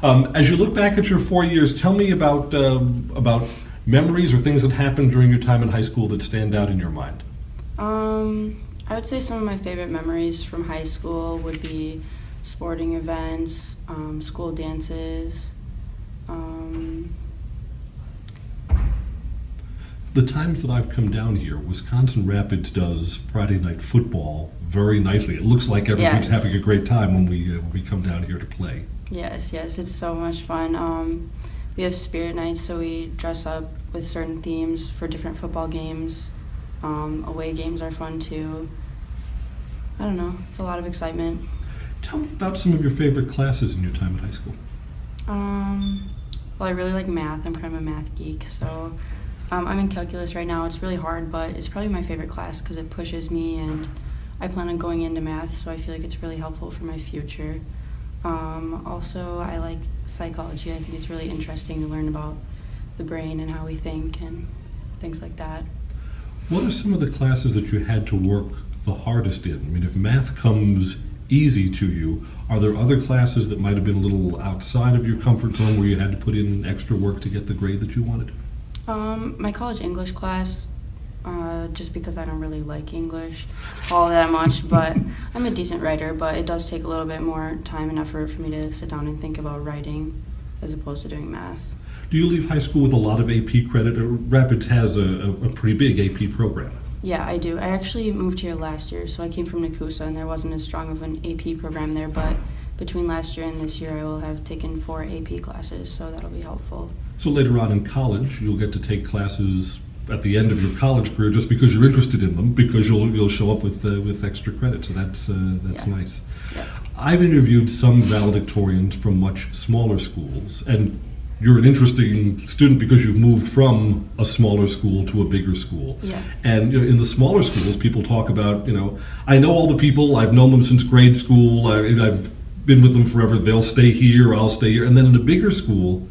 As you look back at your 4 years, tell me about memories or things that happened during your time in high school that stand out in your mind. I would say some of my favorite memories from high school would be sporting events, school dances. The times that I've come down here, Wisconsin Rapids does Friday night football very nicely. It looks like everyone's Yes. having a great time when we come down here to play. Yes, it's so much fun. We have spirit nights, so we dress up with certain themes for different football games. Away games are fun too. I don't know, it's a lot of excitement. Tell me about some of your favorite classes in your time at high school. Well, I really like math. I'm kind of a math geek, so I'm in calculus right now. It's really hard, but it's probably my favorite class because it pushes me, and I plan on going into math, so I feel like it's really helpful for my future. Also, I like psychology. I think it's really interesting to learn about the brain and how we think and things like that. What are some of the classes that you had to work the hardest in? I mean, if math comes easy to you, are there other classes that might have been a little outside of your comfort zone where you had to put in extra work to get the grade that you wanted? My college English class, just because I don't really like English all that much, but I'm a decent writer, but it does take a little bit more time and effort for me to sit down and think about writing as opposed to doing math. Do you leave high school with a lot of AP credit? Rapids has a pretty big AP program. Yeah, I do. I actually moved here last year, so I came from Nakusa, and there wasn't as strong of an AP program there, but between last year and this year, I will have taken 4 AP classes, so that'll be helpful. So later on in college, you'll get to take classes at the end of your college career just because you're interested in them, because you'll show up with extra credit. So that's Yeah. nice. Yeah. I've interviewed some valedictorians from much smaller schools, and you're an interesting student because you've moved from a smaller school to a bigger school. Yeah. And in the smaller schools, people talk about, I know all the people, I've known them since grade school, I've been with them forever, they'll stay here, I'll stay here. And then in a bigger school,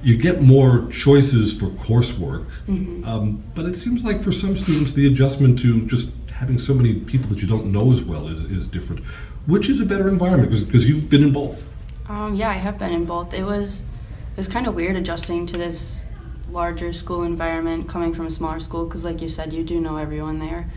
you get more choices for coursework. Mm-hmm. But it seems like for some students, the adjustment to just having so many people that you don't know as well is different. Which is a better environment? Because you've been in both. Yeah, I have been in both. It was kind of weird adjusting to this larger school environment coming from a smaller school because, like you said, you do know everyone there.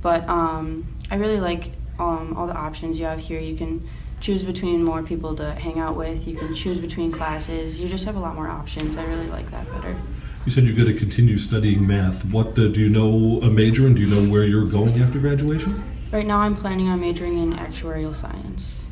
But I really like all the options you have here. You can choose between more people to hang out with. You can choose between classes. You just have a lot more options. I really like that better. You said you're going to continue studying math. What do you know a major, and do you know where you're going after graduation? Right now I'm planning on majoring in actuarial science.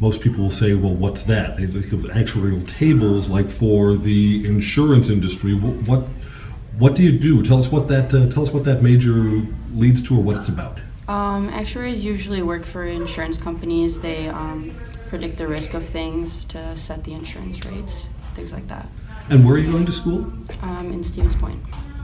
Most people will say, well, what's that? They think of actuarial tables like for the insurance industry. What do you do? Tell us what that major leads to or what it's about. Actuaries usually work for insurance companies. They predict the risk of things to set the insurance rates, things like that. And where are you going to school? In Stevens Point.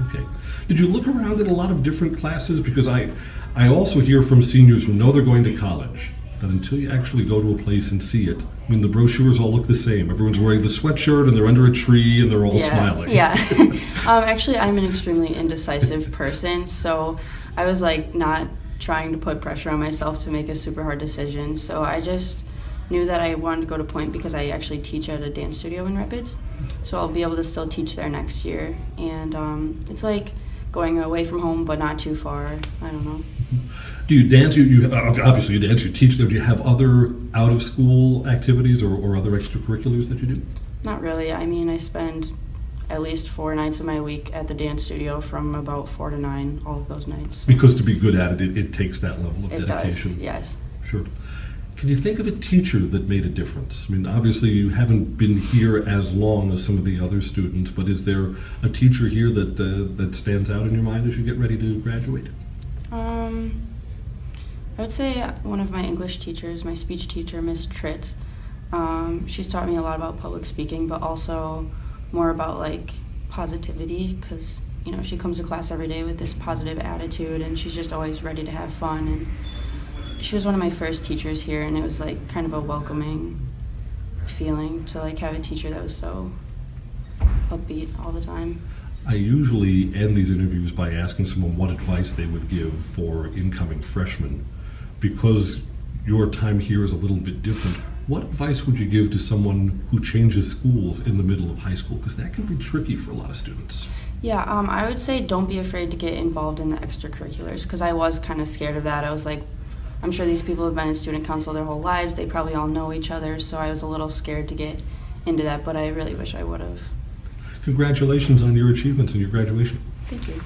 Okay. Did you look around at a lot of different classes? Because I also hear from seniors who know they're going to college that until you actually go to a place and see it, I mean, the brochures all look the same. Everyone's wearing the sweatshirt and they're under a tree and they're all smiling. Yeah. Actually, I'm an extremely indecisive person, so I was not trying to put pressure on myself to make a super hard decision. So I just knew that I wanted to go to Point because I actually teach at a dance studio in Rapids. So I'll be able to still teach there next year. And it's like going away from home, but not too far. I don't know. Do you dance? You obviously you dance, you teach there. Do you have other out-of-school activities or other extracurriculars that you do? Not really. I mean, I spend at least 4 nights of my week at the dance studio from about 4 to 9, all of those nights. Because to be good at it, it takes that level of dedication. It does, yes. Sure. Can you think of a teacher that made a difference? I mean, obviously you haven't been here as long as some of the other students, but is there a teacher here that stands out in your mind as you get ready to graduate? I would say one of my English teachers, my speech teacher, Miss Tritz. She's taught me a lot about public speaking, but also more about positivity, because she comes to class every day with this positive attitude, and she's just always ready to have fun. And she was one of my first teachers here, and it was kind of a welcoming feeling to have a teacher that was so upbeat all the time. I usually end these interviews by asking someone what advice they would give for incoming freshmen. Because your time here is a little bit different, What advice would you give to someone who changes schools in the middle of high school? Because that can be tricky for a lot of students. Yeah, I would say don't be afraid to get involved in the extracurriculars, because I was kind of scared of that. I was like, I'm sure these people have been in student council their whole lives. They probably all know each other, so I was a little scared to get into that, but I really wish I would have. Congratulations on your achievements and your graduation. Thank you.